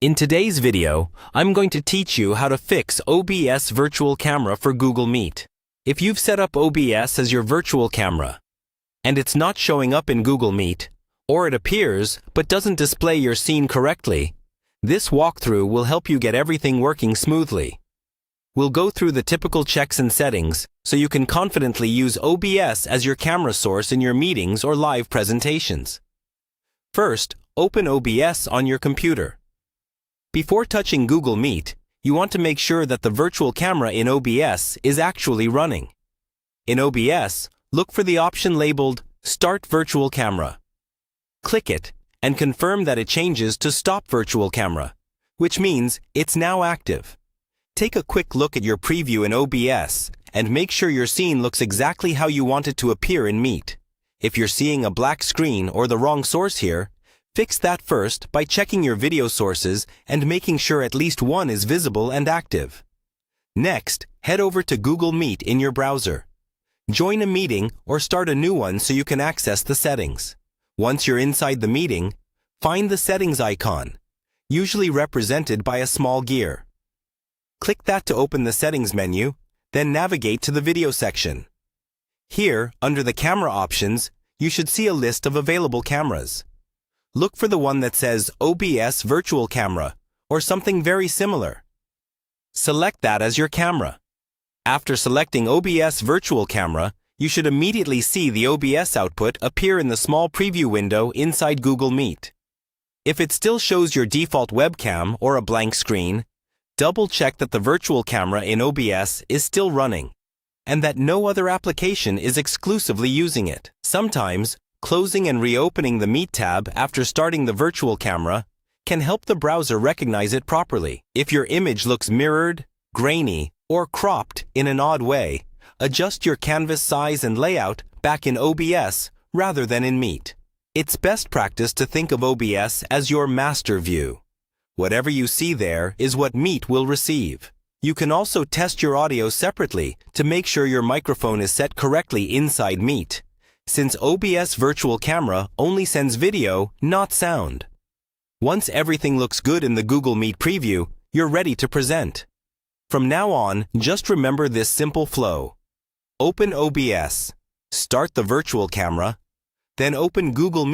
In today's video, I'm going to teach you how to fix OBS Virtual Camera for Google Meet. If you've set up OBS as your virtual camera, and it's not showing up in Google Meet, or it appears but doesn't display your scene correctly, this walkthrough will help you get everything working smoothly. We'll go through the typical checks and settings so you can confidently use OBS as your camera source in your meetings or live presentations. First, open OBS on your computer. Before touching Google Meet, you want to make sure that the virtual camera in OBS is actually running. In OBS, look for the option labeled Start Virtual Camera. Click it and confirm that it changes to Stop Virtual Camera, which means it's now active. Take a quick look at your preview in OBS and make sure your scene looks exactly how you want it to appear in Meet. If you're seeing a black screen or the wrong source here, fix that first by checking your video sources and making sure at least one is visible and active. Next, head over to Google Meet in your browser. Join a meeting or start a new one so you can access the settings. Once you're inside the meeting, find the settings icon, usually represented by a small gear. Click that to open the settings menu, then navigate to the video section. Here, under the camera options, you should see a list of available cameras. Look for the one that says OBS Virtual Camera or something very similar. Select that as your camera. After selecting OBS Virtual Camera, you should immediately see the OBS output appear in the small preview window inside Google Meet. If it still shows your default webcam or a blank screen, double-check that the virtual camera in OBS is still running and that no other application is exclusively using it. Sometimes, closing and reopening the Meet tab after starting the virtual camera can help the browser recognize it properly. If your image looks mirrored, grainy, or cropped in an odd way, adjust your canvas size and layout back in OBS rather than in Meet. It's best practice to think of OBS as your master view. Whatever you see there is what Meet will receive. You can also test your audio separately to make sure your microphone is set correctly inside Meet, since OBS Virtual Camera only sends video, not sound. Once everything looks good in the Google Meet preview, you're ready to present. From now on, just remember this simple flow. Open OBS, start the virtual camera, then open Google Meet.